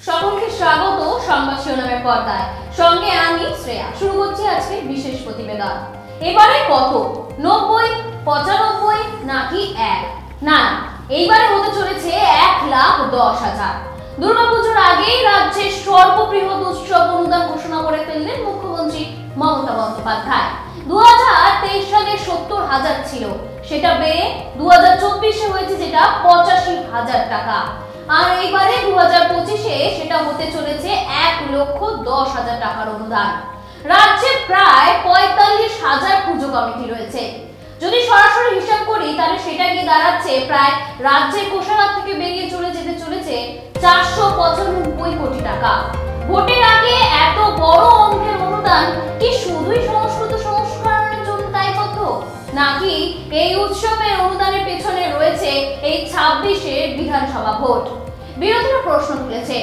সকলকে স্বাগত সংবাদ শিরোনামের পর্দায়। সঙ্গে আমি শ্রেয়া। শুরু করছি আজকের বিশেষ প্রতিবেদন। এবারে কত? 90, 95 নাকি 1? না, এইবারে হতে চলেছে 1,10,000। দুর্গাপুজোর আগেই রাজ্যের সর্ববৃহৎ উৎসব অনুদান ঘোষণা করে ফেললেন মুখ্যমন্ত্রী মমতা বন্দ্যোপাধ্যায়। 2023 সালে 70,000 ছিল, সেটা বেড়ে 2024-এ হয়েছে যেটা 85,000 টাকা। আর এইবারে 2025-এ সেটা হতে চলেছে 1,10,000 টাকার অনুদান। রাজ্যে প্রায় 45,000 পুজো কমিটি রয়েছে। যদি সরাসরি হিসাব করি তাহলে সেটা গিয়ে দাঁড়াচ্ছে প্রায় রাজ্যের কোষাগার থেকে বেরিয়ে যেতে চলেছে 495 কোটি টাকা। ভোটের আগে এত বড় অঙ্কের অনুদান কি শুধুই সংস্কৃত সংস্করণের জন্য দায়বদ্ধ, নাকি এই উৎসবের অনুদানের পেছনে রয়েছে এই 26-এর বিধানসভা ভোট? বিরোধীরা প্রশ্ন তুলেছে,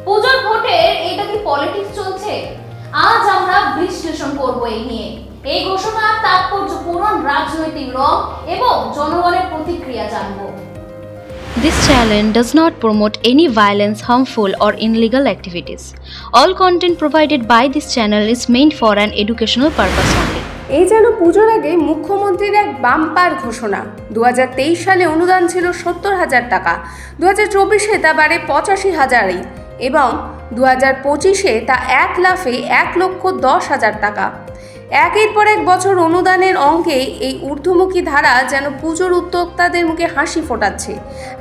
পুজোর ভোটের এটা কি পলিটিক্স চলছে? আজ আমরা বিশ্লেষণ করব এই নিয়ে। এই ঘোষণার তাৎপর্যপূর্ণ রাজনৈতিক রং এবং জনগণের প্রতিক্রিয়া জানব। This channel does not promote any violence, harmful or illegal activities. All content provided by this channel is meant for an educational purpose only. এই যেন পুজোর আগে মুখ্যমন্ত্রীর এক বাম্পার ঘোষণা। 2023 সালে অনুদান ছিল 70,000 টাকা, 2024-এ তা বাড়ে 85,000 এবং 2025-এ তা 1,10,000 টাকা। একের পর এক বছর অনুদানের অঙ্কে এই ঊর্ধ্বমুখী ধারা যেন পুজোর উদ্যোক্তাদের মুখে হাসি ফোটাচ্ছে।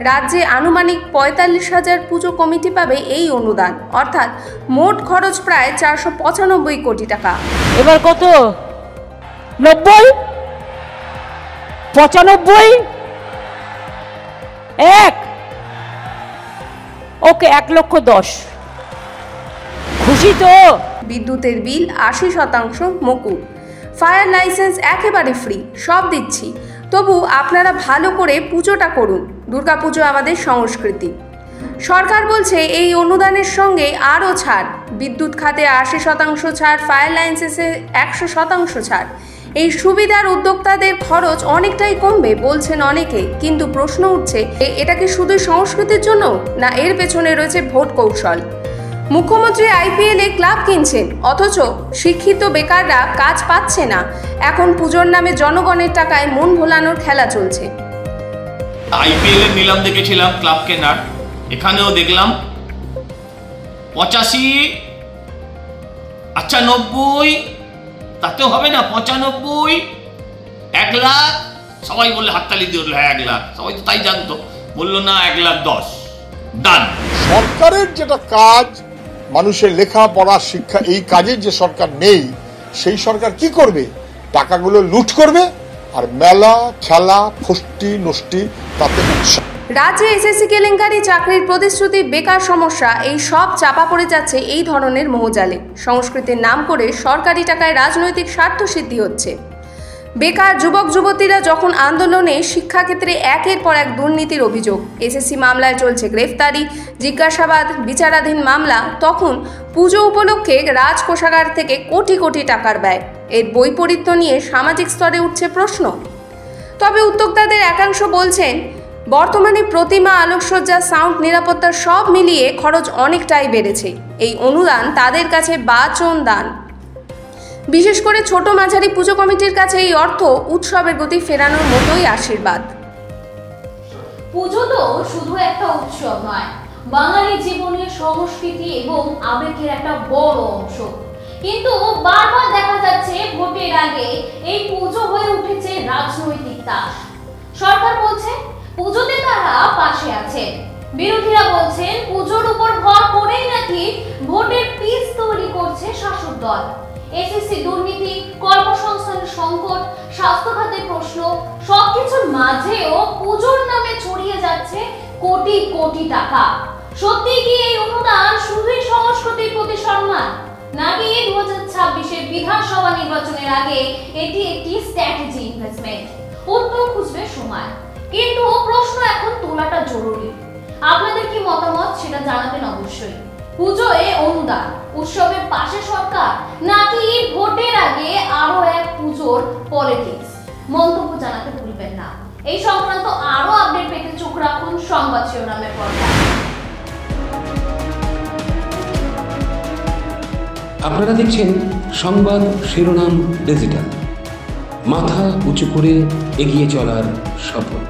রাজ্যে আনুমানিক 45,000 পুজো কমিটি পাবে এই অনুদান, অর্থাৎ মোট খরচ প্রায় 495 কোটি টাকা। এবার কত? 90, 95, 1, ওকে 1,10,000। খুশি তো? বিদ্যুতের বিল 80% মকুব, ফায়ার লাইসেন্স একেবারে ফ্রি, সব দিচ্ছি, তবু আপনারা ভালো করে পুজোটা করুন। দুর্গাপুজো আমাদের সংস্কৃতি। সরকার বলছে এই অনুদানের সঙ্গে আরও ছাড়, বিদ্যুৎ খাতে 80% ছাড়, ফায়ার লাইসেন্সে 100% ছাড়। এই সুবিধার উদ্যোক্তাদের খরচ অনেকটাই কমবে বলছেন অনেকে, কিন্তু প্রশ্ন উঠছে এটা কি শুধু সংস্কৃতির জন্য, না এর পেছনে রয়েছে ভোট কৌশল? মুখ্যমন্ত্রী IPL-এ ক্লাব কিনছেন, অথচ শিক্ষিত বেকাররা কাজ পাচ্ছে না। এখন পুজোর নামে জনগণের টাকায় মন ভোলানোর খেলা চলছে। IPL-এর নিলাম দেখেছিলাম ক্লাব কেনার, এখানেও দেখলাম 85, আচ্ছা 90, তাতেও হবে না, 95, 1 লাখ। সবাই বললে হাততালি দিয়ে উঠলো, 1 লাখ। সবাই তো তাই জানতো, বললো না 1,10,000 ডান। সরকারের যেটা কাজ, মানুষের লেখাপড়া শিক্ষা, এই কাজের যে সরকার নেই, সেই সরকার কি করবে? টাকাগুলো লুট করবে আর মেলা খেলা ফষ্টি নষ্টি তাতে। রাজ্যে SSC কেলেঙ্কারি, চাকরির প্রতিশ্রুতি, বেকার সমস্যা, এই সব চাপা পড়ে যাচ্ছে এই ধরনের মোহজালে। সংস্কৃতির নাম করে সরকারি টাকায় রাজনৈতিক স্বার্থ সিদ্ধি হচ্ছে। বেকার যুবক যুবতীরা যখন আন্দোলনে, শিক্ষাক্ষেত্রে একের পর এক দুর্নীতির অভিযোগ, SSC মামলায় চলছে গ্রেফতারি, জিজ্ঞাসাবাদ, বিচারাধীন মামলা, তখন পুজো উপলক্ষে রাজকোষাগার থেকে কোটি কোটি টাকার ব্যয়। এর বৈপরীত্য নিয়ে সামাজিক স্তরে উঠছে প্রশ্ন। তবে উদ্যোক্তাদের একাংশ বলছেন, বর্তমানে প্রতিমা, আলোকসজ্জা, সাউন্ড, নিরাপত্তা সব মিলিয়ে খরচ অনেকটাই বেড়েছে। এই অনুদান তাদের কাছে বাচন দান। বিশেষ করে ছোট মাঝারি পুজো কমিটির কাছে এই অর্থ উৎসবের গতি ফেরানোর মতোই আশীর্বাদ। পুজো তো শুধু একটা উৎসব নয়, বাঙালি জীবনের সংস্কৃতি এবং আবেগের একটা বড় অংশ। কিন্তু বারবার দেখা যাচ্ছে ভোটের আগে এই পুজো হয়ে উঠেছে রাজনৈতিক তাস। সরকার বলছে পুজোতে তারা পাশে আছে, বিরোধীরা বলছেন পুজোর উপর ভর করেই নাকি ভোটের পিচ তৈরি করছে শাসক দল। SSC দুর্নীতি, কর্মসংস্থানের সংকট, স্বাস্থ্য খাতের প্রশ্ন, সবকিছুর মাঝেও পুজোর নামে ছড়িয়ে যাচ্ছে কোটি কোটি টাকা। সত্যি কি এই অনুদান শুধুই সংস্কৃতির প্রতি সম্মান, নাকি 2026-এর বিধানসভা নির্বাচনের আগে এটি একটি স্ট্র্যাটেজি ইনভেস্টমেন্ট? উত্তর খুঁজবে সময়, কিন্তু প্রশ্ন এখন তোলাটা জরুরি। আপনাদের কি মতামত সেটা জানাবেন অবশ্যই। পুজোয় অনুদান, উৎসবের পাশে সরকার, নাকি ভোটের আগে আরো এক পুজোর পলিটিক্স? মন্তব্য জানাতে ভুলবেন না। এই সংক্রান্ত আরো আপডেট পেতে চোখ রাখুন সংবাদ শিরোনামের পর্দায়। আপনারা দেখছেন সংবাদ শিরোনাম ডিজিটাল, মাথা উঁচু করে এগিয়ে চলার শপথ।